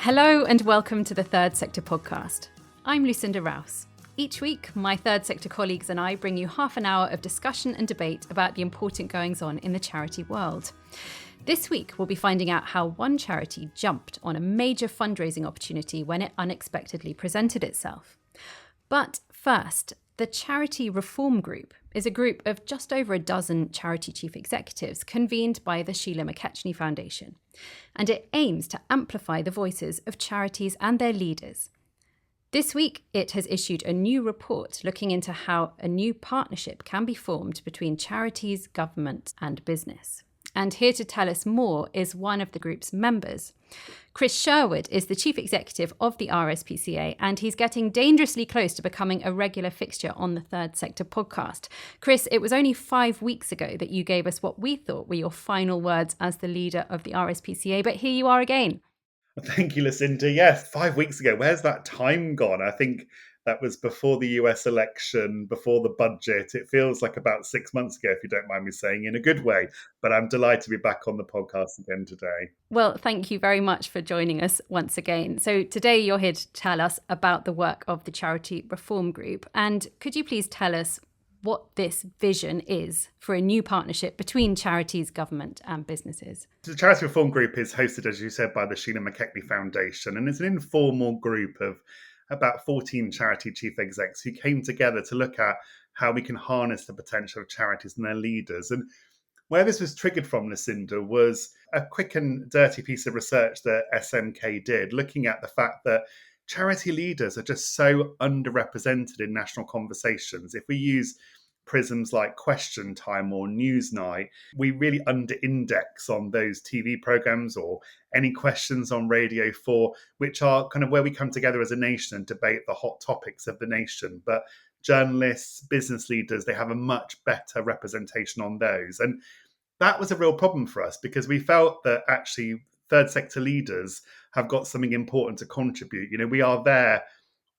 Hello and welcome to the Third Sector podcast. I'm Lucinda Rouse. Each week, my third sector colleagues and I bring you half an hour of discussion and debate about the important goings-on in the charity world. This week, we'll be finding out how one charity jumped on a major fundraising opportunity when it unexpectedly presented itself. But first, the Charity Reform Group is a group of just over a dozen charity chief executives convened by the Sheila McKechnie Foundation, and it aims to amplify the voices of charities and their leaders. This week, it has issued a new report looking into how a new partnership can be formed between charities, government, and business. And here to tell us more is one of the group's members. Chris Sherwood is the chief executive of the RSPCA, and he's getting dangerously close to becoming a regular fixture on the Third Sector podcast. Chris, it was only 5 weeks ago that you gave us what we thought were your final words as the leader of the RSPCA, but here you are again. Thank you, Lucinda. Yes, 5 weeks ago. Where's that time gone? I think that was before the US election, before the budget. It feels like about 6 months ago, if you don't mind me saying, in a good way. But I'm delighted to be back on the podcast again today. Well, thank you very much for joining us once again. So today you're here to tell us about the work of the Charity Reform Group. And could you please tell us what this vision is for a new partnership between charities, government and businesses? The Charity Reform Group is hosted, as you said, by the Sheila McKechnie Foundation, and it's an informal group of about 14 charity chief execs who came together to look at how we can harness the potential of charities and their leaders. And where this was triggered from, Lucinda, was a quick and dirty piece of research that SMK did, looking at the fact that charity leaders are just so underrepresented in national conversations. If we use prisms like Question Time or Newsnight, we really under-index on those TV programs or any questions on Radio 4, which are kind of where we come together as a nation and debate the hot topics of the nation. But journalists, business leaders, they have a much better representation on those. And that was a real problem for us because we felt that actually third sector leaders have got something important to contribute. You know, we are there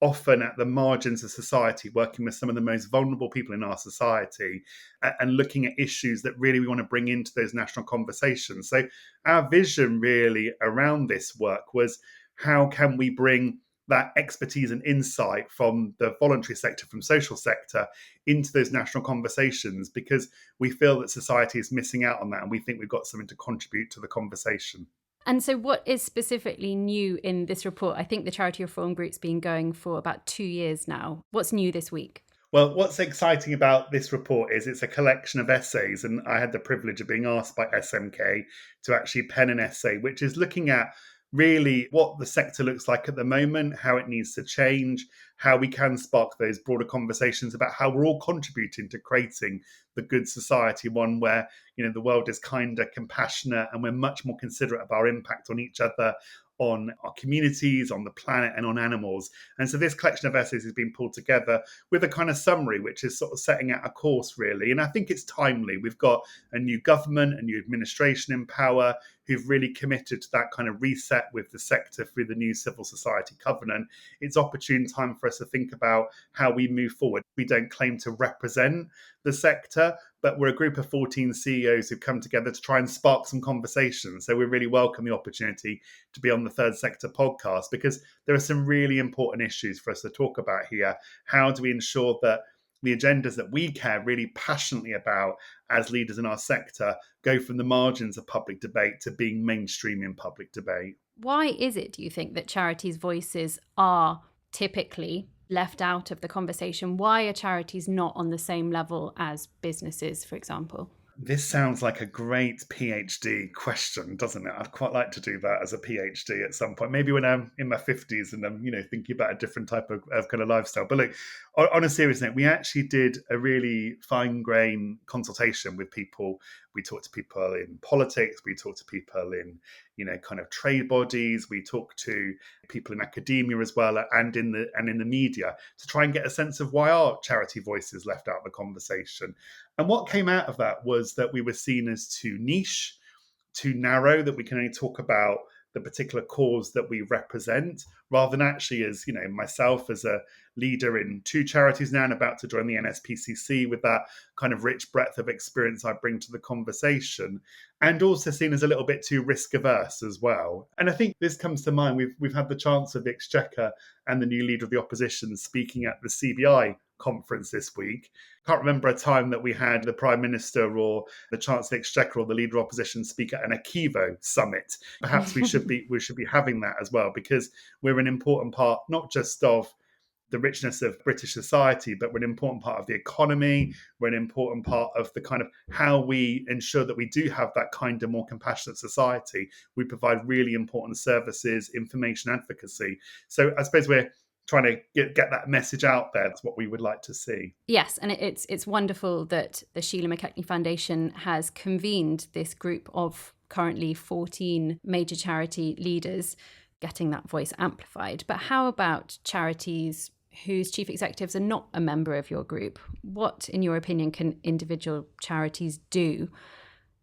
often at the margins of society, working with some of the most vulnerable people in our society and looking at issues that really we want to bring into those national conversations. So our vision really around this work was, how can we bring that expertise and insight from the voluntary sector, from social sector, into those national conversations, because we feel that society is missing out on that and we think we've got something to contribute to the conversation. And so what is specifically new in this report? I think the Charity Reform Group's been going for about 2 years now. What's new this week? Well, what's exciting about this report is it's a collection of essays, and I had the privilege of being asked by SMK to actually pen an essay, which is looking at really what the sector looks like at the moment, how it needs to change, how we can spark those broader conversations about how we're all contributing to creating the good society, one where, you know, the world is kinder, compassionate, and we're much more considerate of our impact on each other, on our communities, on the planet, and on animals. And so this collection of essays has been pulled together with a kind of summary, which is sort of setting out a course, really. And I think it's timely. We've got a new government, a new administration in power, who've really committed to that kind of reset with the sector through the new civil society covenant. It's opportune time for us to think about how we move forward. We don't claim to represent the sector, but we're a group of 14 CEOs who've come together to try and spark some conversations. So we really welcome the opportunity to be on the Third Sector podcast, because there are some really important issues for us to talk about here. How do we ensure that the agendas that we care really passionately about as leaders in our sector go from the margins of public debate to being mainstream in public debate? Why is it, do you think, that charities' voices are typically left out of the conversation? Why are charities not on the same level as businesses, for example? This sounds like a great PhD question, doesn't it? I'd quite like to do that as a PhD at some point, maybe when I'm in my 50s and I'm, thinking about a different type of kind of lifestyle. But look, on a serious note, we actually did a really fine-grained consultation with people. We talked to people in politics, we talked to people in, kind of trade bodies, we talked to people in academia as well, and in the media, to try and get a sense of why are charity voices left out of the conversation. And what came out of that was that we were seen as too niche, too narrow, that we can only talk about the particular cause that we represent, rather than actually, as myself as a leader in 2 charities now and about to join the RSPCA with that kind of rich breadth of experience I bring to the conversation, and also seen as a little bit too risk averse as well. And I think this comes to mind. We've had the Chancellor of the Exchequer and the new leader of the opposition speaking at the CBI conference this week. Can't remember a time that we had the Prime Minister or the Chancellor of the Exchequer or the leader of opposition speak at an Akivo summit. Perhaps we should be having that as well, because we're an important part not just of the richness of British society, but we're an important part of the economy. We're an important part of the kind of how we ensure that we do have that kind of more compassionate society. We provide really important services, information advocacy. So I suppose we're trying to get that message out there. That's what we would like to see. Yes, and it's wonderful that the Sheila McKechnie Foundation has convened this group of currently 14 major charity leaders, getting that voice amplified. But how about charities whose chief executives are not a member of your group? What, in your opinion, can individual charities do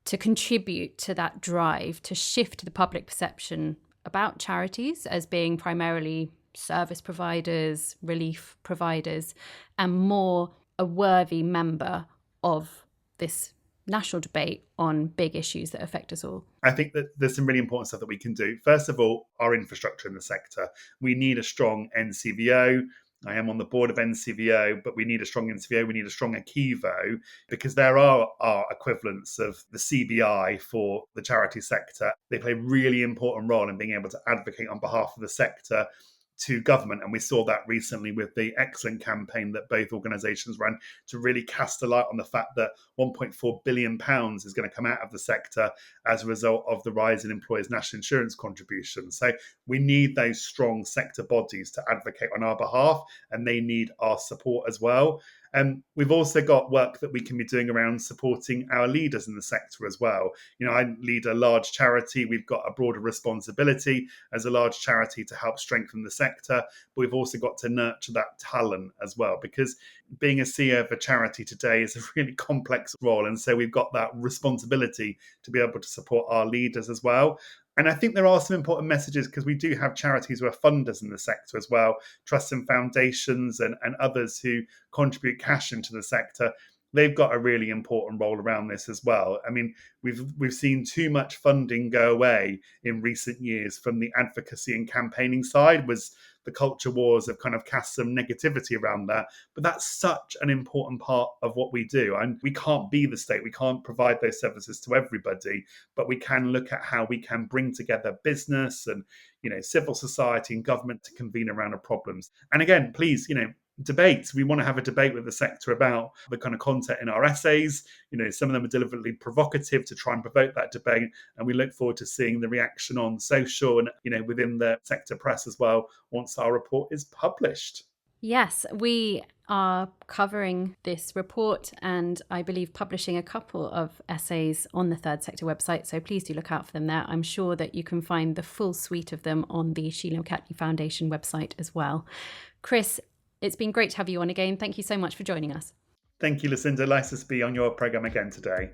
to contribute to that drive to shift the public perception about charities as being primarily service providers, relief providers, and more a worthy member of this national debate on big issues that affect us all? I think that there's some really important stuff that we can do. First of all, our infrastructure in the sector. We need a strong NCVO. I am on the board of NCVO, but we need a strong NCVO. We need a strong Akivo, because there are equivalents of the CBI for the charity sector. They play a really important role in being able to advocate on behalf of the sector to government. And we saw that recently with the excellent campaign that both organisations ran to really cast a light on the fact that £1.4 billion is going to come out of the sector as a result of the rise in employers' national insurance contributions. So we need those strong sector bodies to advocate on our behalf, and they need our support as well. We've also got work that we can be doing around supporting our leaders in the sector as well. You know, I lead a large charity. We've got a broader responsibility as a large charity to help strengthen the sector, but we've also got to nurture that talent as well, because being a CEO of a charity today is a really complex role. And so we've got that responsibility to be able to support our leaders as well. And I think there are some important messages, because we do have charities who are funders in the sector as well, trusts and foundations and others who contribute cash into the sector. They've got a really important role around this as well. I mean, we've seen too much funding go away in recent years from the advocacy and campaigning side. Was the culture wars have kind of cast some negativity around that. But that's such an important part of what we do. And we can't be the state. We can't provide those services to everybody, but we can look at how we can bring together business and, you know, civil society and government to convene around our problems. And again, please, you know, debates. We want to have a debate with the sector about the kind of content in our essays. You know, some of them are deliberately provocative to try and provoke that debate. And we look forward to seeing the reaction on social and, you know, within the sector press as well once our report is published. Yes, we are covering this report and I believe publishing a couple of essays on the Third Sector website. So please do look out for them there. I'm sure that you can find the full suite of them on the Sheila McKechnie Foundation website as well. Chris, it's been great to have you on again. Thank you so much for joining us. Thank you, Lucinda. Nice to be on your programme again today.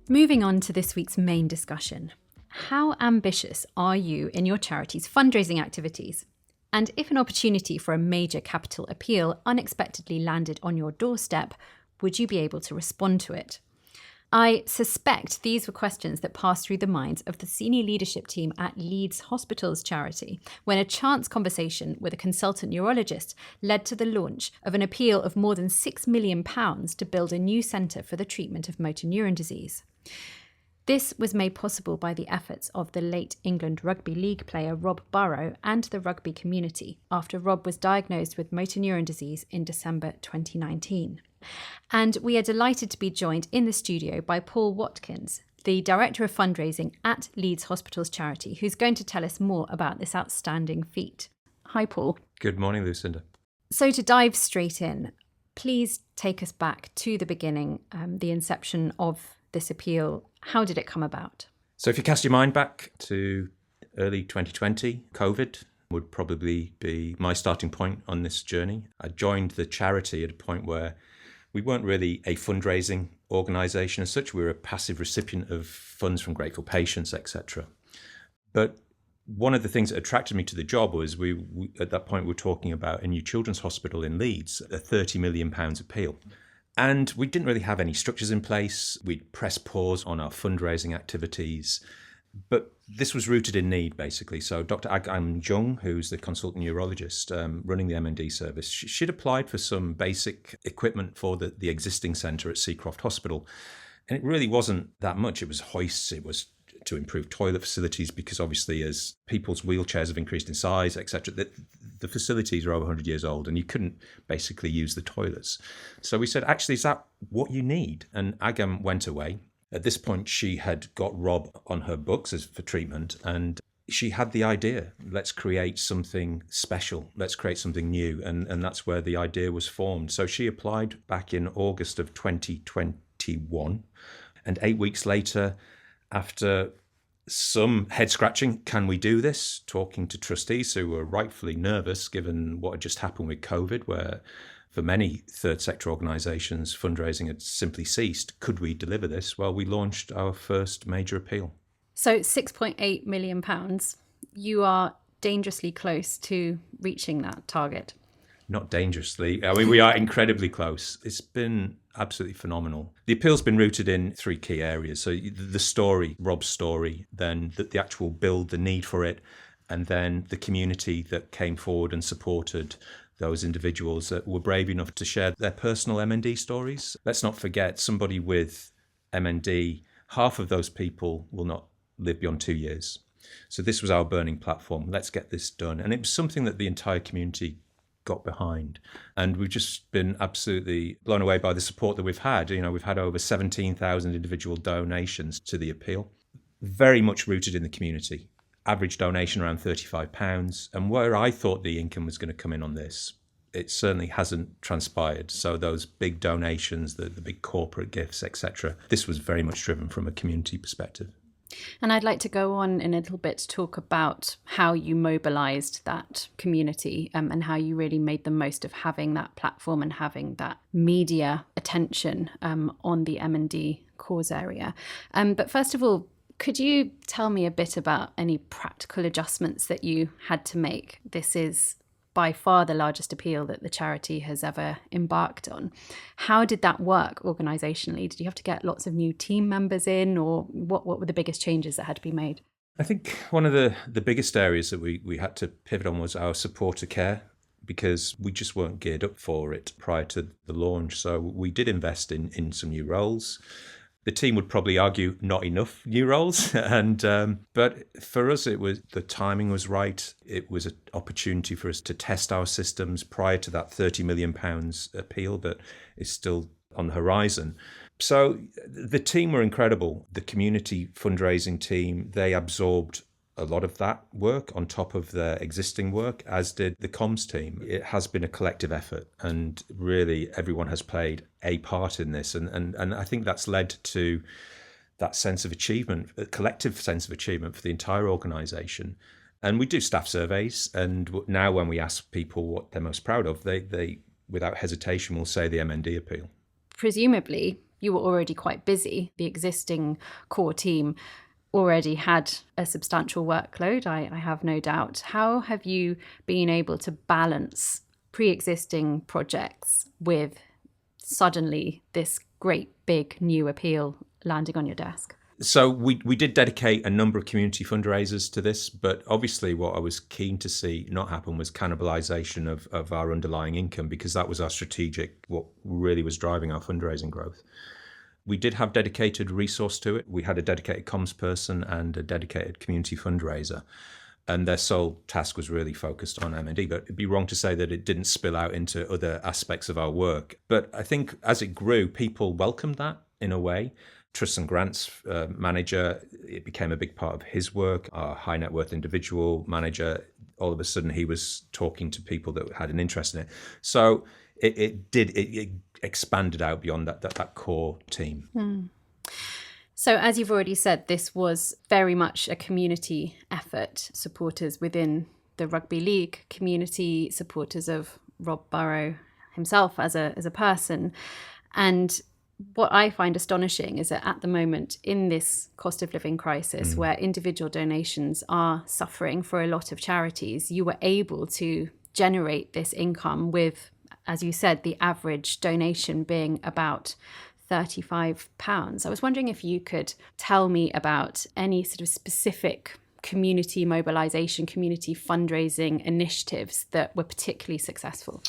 Moving on to this week's main discussion. How ambitious are you in your charity's fundraising activities? And if an opportunity for a major capital appeal unexpectedly landed on your doorstep, would you be able to respond to it? I suspect these were questions that passed through the minds of the senior leadership team at Leeds Hospitals Charity when a chance conversation with a consultant neurologist led to the launch of an appeal of more than £6 million to build a new centre for the treatment of motor neuron disease. This was made possible by the efforts of the late England Rugby League player Rob Burrow and the rugby community after Rob was diagnosed with motor neuron disease in December 2019. And we are delighted to be joined in the studio by Paul Watkins, the Director of Fundraising at Leeds Hospitals Charity, who's going to tell us more about this outstanding feat. Hi, Paul. Good morning, Lucinda. So to dive straight in, please take us back to the beginning, the inception of this appeal. How did it come about? So if you cast your mind back to early 2020, COVID would probably be my starting point on this journey. I joined the charity at a point where We weren't really a fundraising organisation as such. We were a passive recipient of funds from grateful patients, etc. But one of the things that attracted me to the job was we at that point we were talking about a new children's hospital in Leeds, a £30 million appeal. And we didn't really have any structures in place. We'd press pause on our fundraising activities. But this was rooted in need, basically. So Dr. Agam Jung, who's the consultant neurologist running the M&D service, she'd applied for some basic equipment for the existing centre at Seacroft Hospital. And it really wasn't that much. It was hoists, it was to improve toilet facilities, because obviously as people's wheelchairs have increased in size, etc., the facilities are over 100 years old and you couldn't basically use the toilets. So we said, actually, is that what you need? And Agam went away. At this point, she had got Rob on her books for treatment, and she had the idea, let's create something special, let's create something new. And that's where the idea was formed. So she applied back in August of 2021. And 8 weeks later, after some head scratching, can we do this? Talking to trustees who were rightfully nervous given what had just happened with COVID, where for many third sector organisations, fundraising had simply ceased. Could we deliver this? Well, we launched our first major appeal. So £6.8 million, you are dangerously close to reaching that target. Not dangerously. I mean, we are incredibly close. It's been absolutely phenomenal. The appeal's been rooted in three key areas. So the story, Rob's story, then the actual build, the need for it, and then the community that came forward and supported those individuals that were brave enough to share their personal M&D stories. Let's not forget, somebody with M&D, half of those people will not live beyond 2 years. So this was our burning platform. Let's get this done. And it was something that the entire community got behind. And we've just been absolutely blown away by the support that we've had. You know, we've had over 17,000 individual donations to the appeal, very much rooted in the community. Average donation around £35. And where I thought the income was going to come in on this, it certainly hasn't transpired. So those big donations, the big corporate gifts, etc., this was very much driven from a community perspective. And I'd like to go on in a little bit to talk about how you mobilised that community and how you really made the most of having that platform and having that media attention on the M&D cause area. But first of all, could you tell me a bit about any practical adjustments that you had to make? This is by far the largest appeal that the charity has ever embarked on. How did that work organisationally? Did you have to get lots of new team members in, or what were the biggest changes that had to be made? I think one of the biggest areas that we had to pivot on was our supporter care, because we just weren't geared up for it prior to the launch. So we did invest in some new roles. The team would probably argue not enough new roles, but for us, it was the timing was right. It was an opportunity for us to test our systems prior to that £30 million appeal that is still on the horizon. So the team were incredible. The community fundraising team, they absorbed a lot of that work on top of their existing work, as did the comms team. It has been a collective effort, and really everyone has played a part in this. And I think that's led to that sense of achievement, a collective sense of achievement for the entire organisation. And we do staff surveys, and now when we ask people what they're most proud of, they without hesitation will say the MND appeal. Presumably, you were already quite busy. The existing core team already had a substantial workload, I have no doubt. How have you been able to balance pre-existing projects with suddenly this great big new appeal landing on your desk? So we did dedicate a number of community fundraisers to this, but obviously what I was keen to see not happen was cannibalisation of our underlying income, because that was our strategic, what really was driving our fundraising growth. We did have dedicated resource to it. We had a dedicated comms person and a dedicated community fundraiser, and their sole task was really focused on M&D. But it'd be wrong to say that it didn't spill out into other aspects of our work. But I think as it grew, people welcomed that in a way. Trusts and Grants manager, it became a big part of his work. Our high net worth individual manager, all of a sudden he was talking to people that had an interest in it. So it expanded out beyond that core team. So as you've already said, this was very much a community effort. Supporters within the rugby league community, supporters of Rob Burrow himself as a person. And what I find astonishing is that at the moment, in this cost of living crisis, where individual donations are suffering for a lot of charities, you were able to generate this income with, as you said, the average donation being about £35. I was wondering if you could tell me about any sort of specific community mobilisation, community fundraising initiatives that were particularly successful.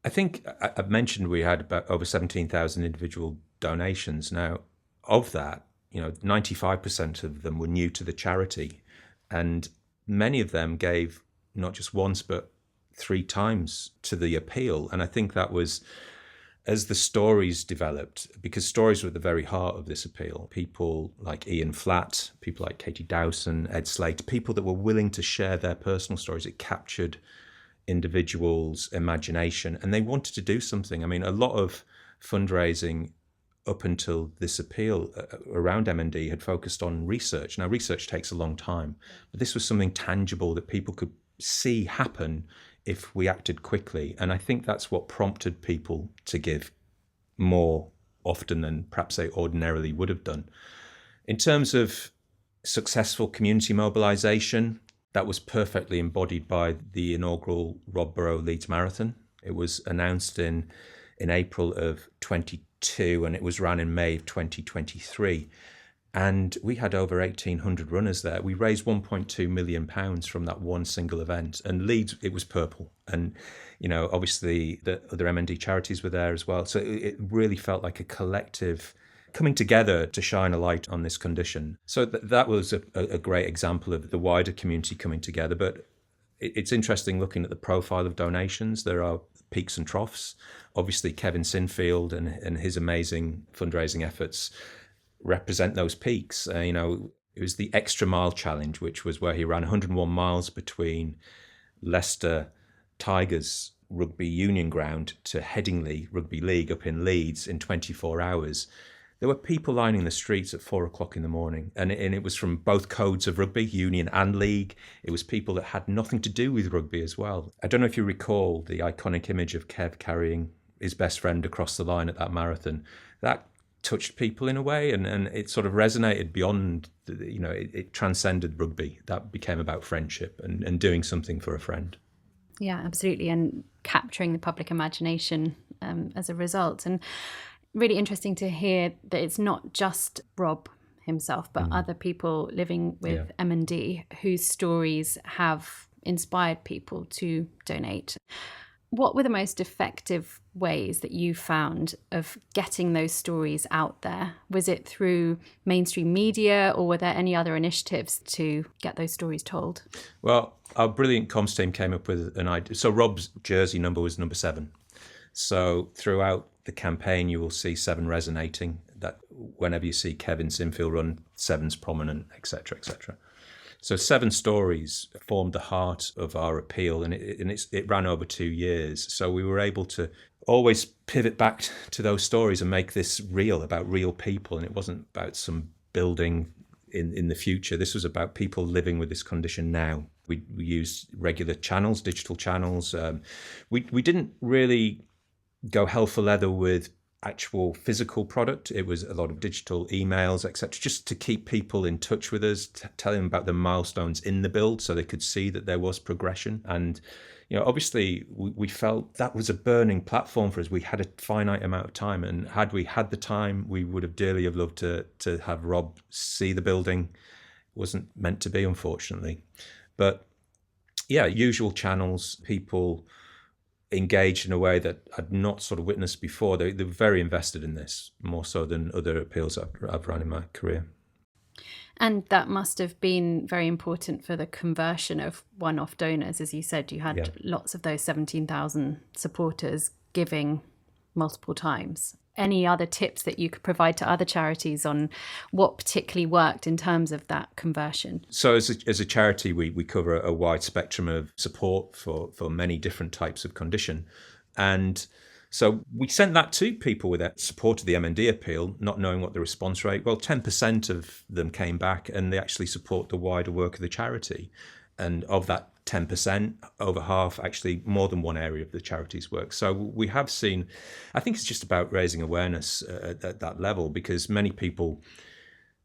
I think I've mentioned we had about over 17,000 individual donations. Now, of that, 95% of them were new to the charity, and many of them gave not just once, but 3 times to the appeal. And I think that was as the stories developed, because stories were at the very heart of this appeal. People like Ian Flatt, people like Katie Dowson, Ed Slate, people that were willing to share their personal stories. It captured individuals' imagination, and they wanted to do something. I mean, a lot of fundraising up until this appeal around M&D had focused on research. Now, research takes a long time, but this was something tangible that people could see happen if we acted quickly. And I think that's what prompted people to give more often than perhaps they ordinarily would have done. In terms of successful community mobilisation, that was perfectly embodied by the inaugural Rob Borough Leeds Marathon. It was announced in April of 22 and it was ran in May of 2023. And we had over 1,800 runners there. We raised £1.2 million from that one single event. And Leeds, it was purple. And, obviously the other M&D charities were there as well. So it really felt like a collective coming together to shine a light on this condition. So that was a great example of the wider community coming together. But it's interesting looking at the profile of donations. There are peaks and troughs. Obviously, Kevin Sinfield and his amazing fundraising efforts represent those peaks. It was the Extra Mile Challenge, which was where he ran 101 miles between Leicester Tigers Rugby Union Ground to Headingley Rugby League up in Leeds in 24 hours. There were people lining the streets at 4:00 in the morning, and it was from both codes of rugby, union and league. It was people that had nothing to do with rugby as well. I don't know if you recall the iconic image of Kev carrying his best friend across the line at that marathon. That touched people in a way, and it sort of resonated beyond, it transcended rugby. That became about friendship and doing something for a friend. Yeah, absolutely, and capturing the public imagination as a result. And really interesting to hear that it's not just Rob himself, but other people living with M&D whose stories have inspired people to donate. What were the most effective ways that you found of getting those stories out there? Was it through mainstream media, or were there any other initiatives to get those stories told? Well, our brilliant comms team came up with an idea. So Rob's jersey number was number 7. So throughout the campaign, you will see 7 resonating. That whenever you see Kevin Sinfield run, 7's prominent, etc., etc. So 7 stories formed the heart of our appeal, and it ran over 2 years. So we were able to always pivot back to those stories and make this real, about real people. And it wasn't about some building in the future. This was about people living with this condition now. We used regular channels, digital channels. We didn't really go hell for leather with actual physical product. It was a lot of digital emails, etc., just to keep people in touch with us, tell them about the milestones in the build so they could see that there was progression. And obviously we felt that was a burning platform for us. We had a finite amount of time, and had we had the time, we would have dearly have loved to have Rob see the building. It wasn't meant to be, unfortunately. But yeah, usual channels, people engaged in a way that I'd not sort of witnessed before. They were very invested in this, more so than other appeals I've run in my career. And that must have been very important for the conversion of one-off donors. As you said, you had lots of those 17,000 supporters giving multiple times. Any other tips that you could provide to other charities on what particularly worked in terms of that conversion? So as a charity, we cover a wide spectrum of support for many different types of condition. And so we sent that to people with that support of the M&D appeal, not knowing what the response rate. Well, 10% of them came back and they actually support the wider work of the charity. And of that 10%, over half, actually more than one area of the charity's work. So we have seen, I think it's just about raising awareness at that level, because many people,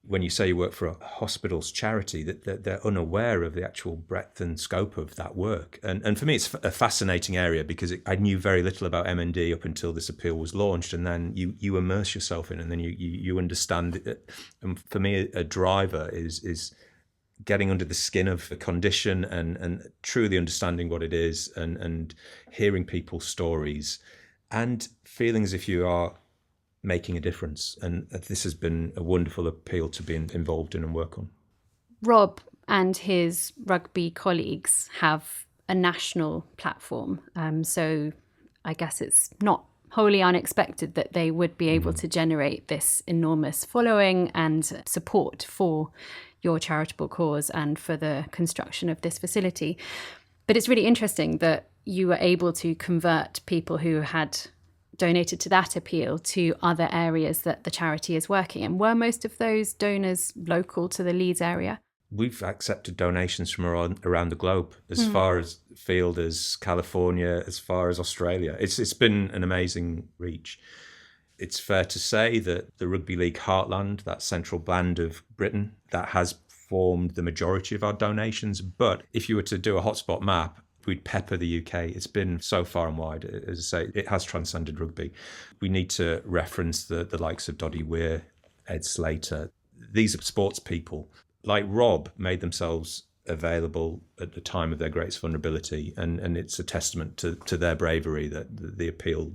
when you say you work for a hospital's charity, that they're unaware of the actual breadth and scope of that work. And for me, it's a fascinating area, because I knew very little about MND up until this appeal was launched, and then you immerse yourself in it, and then you understand it. And for me, a driver is getting under the skin of the condition and truly understanding what it is, and hearing people's stories and feeling as if you are making a difference. And this has been a wonderful appeal to be involved in and work on. Rob and his rugby colleagues have a national platform. So I guess it's not wholly unexpected that they would be able to generate this enormous following and support for your charitable cause and for the construction of this facility. But it's really interesting that you were able to convert people who had donated to that appeal to other areas that the charity is working in. Were most of those donors local to the Leeds area? We've accepted donations from around the globe, as far as field as California, as far as Australia. It's been an amazing reach. It's fair to say that the rugby league heartland, that central band of Britain, that has formed the majority of our donations. But if you were to do a hotspot map, we'd pepper the UK. It's been so far and wide. As I say, it has transcended rugby. We need to reference the likes of Doddy Weir, Ed Slater. These are sports people. Like Rob, made themselves available at the time of their greatest vulnerability. And it's a testament to their bravery that the appeal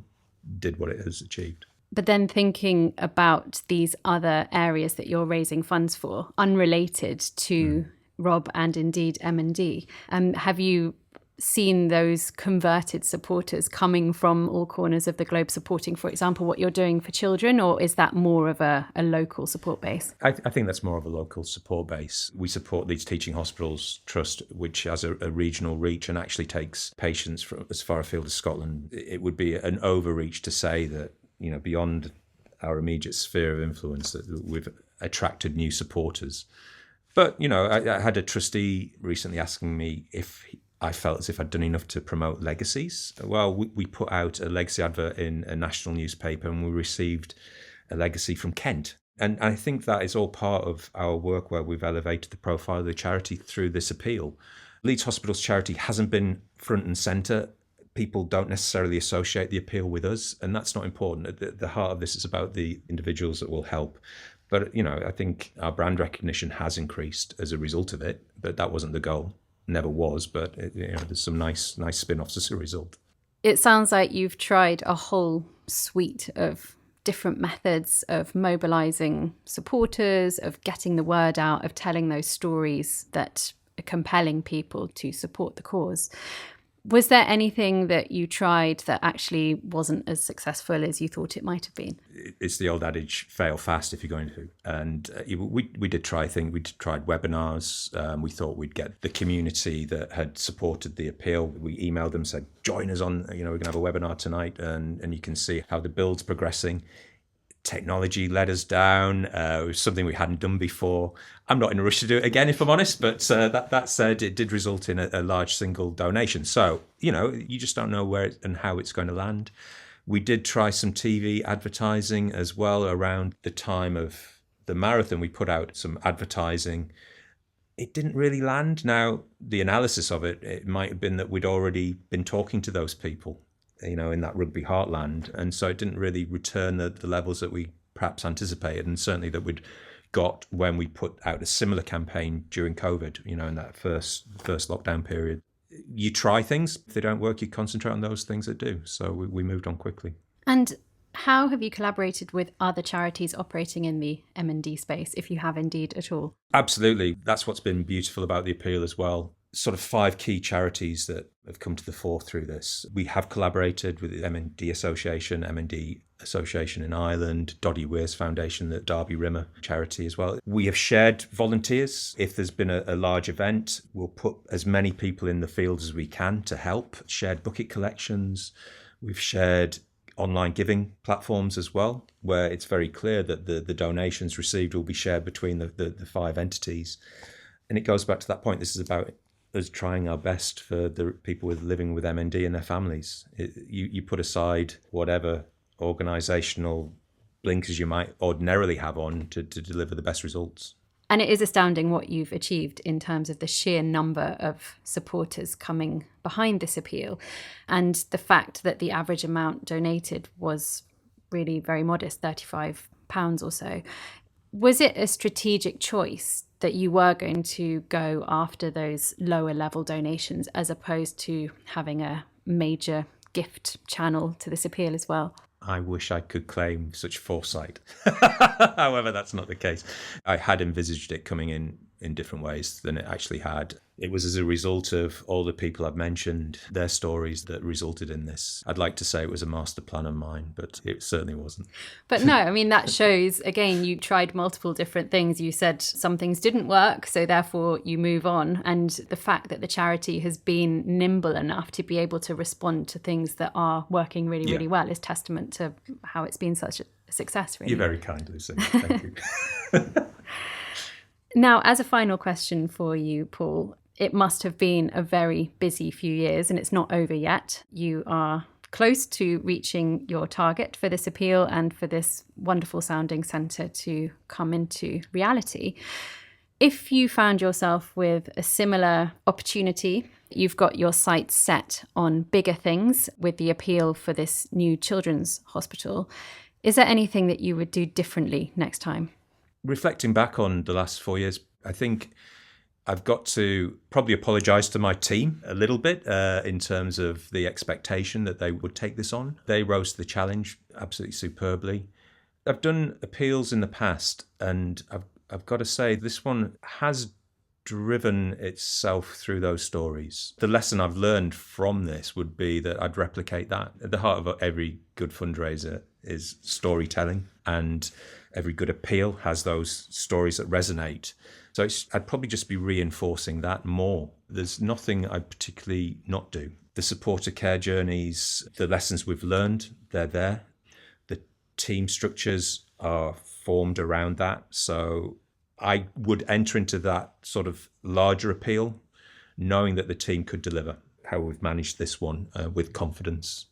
did what it has achieved. But then thinking about these other areas that you're raising funds for, unrelated to Rob and indeed M&D, have you seen those converted supporters coming from all corners of the globe supporting, for example, what you're doing for children, or is that more of a local support base? I think that's more of a local support base. We support Leeds Teaching Hospitals Trust, which has a regional reach and actually takes patients from as far afield as Scotland. It would be an overreach to say that, you know, beyond our immediate sphere of influence, that we've attracted new supporters. But, you know, I had a trustee recently asking me if I felt as if I'd done enough to promote legacies. Well, we put out a legacy advert in a national newspaper, and we received a legacy from Kent. And I think that is all part of our work, where we've elevated the profile of the charity through this appeal. Leeds Hospitals Charity hasn't been front and centre. People don't necessarily associate the appeal with us, and that's not important. At the heart of this is about the individuals that will help. But, you know, I think our brand recognition has increased as a result of it, but that wasn't the goal. Never was, but there's some nice spin-offs as a result. It sounds like you've tried a whole suite of different methods of mobilising supporters, of getting the word out, of telling those stories that are compelling people to support the cause. Was there anything that you tried that actually wasn't as successful as you thought it might have been? It's the old adage, fail fast if you're going to. And we did try things. We tried webinars. We thought we'd get the community that had supported the appeal. We emailed them, said, join us on, we're going to have a webinar tonight, and you can see how the build's progressing. Technology let us down. It was something we hadn't done before. I'm not in a rush to do it again, if I'm honest, but that said, it did result in a large single donation. So, you just don't know where and how it's going to land. We did try some TV advertising as well around the time of the marathon. We put out some advertising. It didn't really land. Now, the analysis of it might have been that we'd already been talking to those people, in that rugby heartland. And so it didn't really return the levels that we perhaps anticipated, and certainly that we'd got when we put out a similar campaign during COVID, in that first lockdown period. You try things. If they don't work, you concentrate on those things that do. So we moved on quickly. And how have you collaborated with other charities operating in the M&D space, if you have indeed at all? Absolutely. That's what's been beautiful about the appeal as well. Sort of 5 key charities that have come to the fore through this. We have collaborated with the M&D Association in Ireland, Doddy Weir's Foundation, the Derby Rimmer charity as well. We have shared volunteers. If there's been a large event, we'll put as many people in the field as we can to help. Shared bucket collections. We've shared online giving platforms as well, where it's very clear that the donations received will be shared between the 5 entities. And it goes back to that point. This is about us trying our best for the people living with MND and their families. You put aside whatever organisational blinkers you might ordinarily have on to deliver the best results. And it is astounding what you've achieved in terms of the sheer number of supporters coming behind this appeal, and the fact that the average amount donated was really very modest, £35 or so. Was it a strategic choice that you were going to go after those lower level donations as opposed to having a major gift channel to this appeal as well? I wish I could claim such foresight. However, that's not the case. I had envisaged it coming in different ways than it actually had. It was as a result of all the people I've mentioned, their stories that resulted in this. I'd like to say it was a master plan of mine, but it certainly wasn't. But no, I mean, that shows, again, you tried multiple different things. You said some things didn't work, so therefore you move on. And the fact that the charity has been nimble enough to be able to respond to things that are working really, really well is testament to how it's been such a success, really. You're very kind, Lucinda. Thank you. Now, as a final question for you, Paul, it must have been a very busy few years, and it's not over yet. You are close to reaching your target for this appeal and for this wonderful sounding centre to come into reality. If you found yourself with a similar opportunity, you've got your sights set on bigger things with the appeal for this new children's hospital, is there anything that you would do differently next time? Reflecting back on the last 4 years, I think I've got to probably apologise to my team a little bit in terms of the expectation that they would take this on. They rose to the challenge absolutely superbly. I've done appeals in the past, and I've got to say this one has driven itself through those stories. The lesson I've learned from this would be that I'd replicate that. At the heart of every good fundraiser is storytelling, and every good appeal has those stories that resonate. So I'd probably just be reinforcing that more. There's nothing I'd particularly not do. The supporter care journeys, the lessons we've learned, they're there. The team structures are formed around that. So I would enter into that sort of larger appeal, knowing that the team could deliver. How we've managed this one with confidence.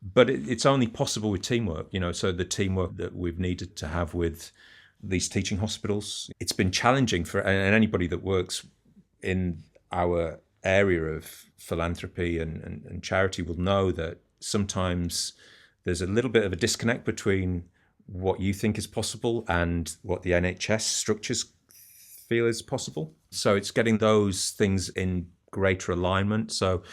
But it's only possible with teamwork, so the teamwork that we've needed to have with these teaching hospitals. It's been challenging for anybody that works in our area of philanthropy and charity will know that sometimes there's a little bit of a disconnect between what you think is possible and what the NHS structures feel is possible. So it's getting those things in greater alignment. So,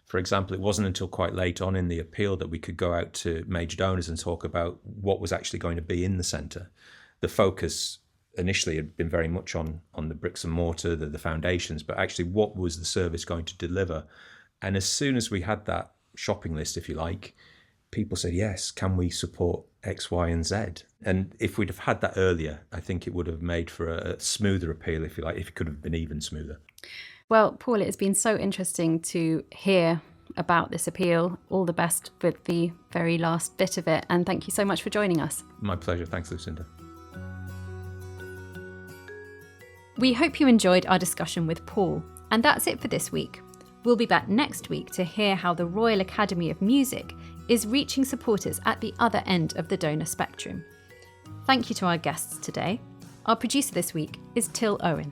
for example, it wasn't until quite late on in the appeal that we could go out to major donors and talk about what was actually going to be in the centre. The focus initially had been very much on the bricks and mortar, the foundations, but actually what was the service going to deliver? And as soon as we had that shopping list, if you like, people said, yes, can we support X, Y, and Z? And if we'd have had that earlier, I think it would have made for a smoother appeal, if you like, if it could have been even smoother. Well, Paul, it has been so interesting to hear about this appeal. All the best with the very last bit of it. And thank you so much for joining us. My pleasure. Thanks, Lucinda. We hope you enjoyed our discussion with Paul. And that's it for this week. We'll be back next week to hear how the Royal Academy of Music is reaching supporters at the other end of the donor spectrum. Thank you to our guests today. Our producer this week is Till Owen.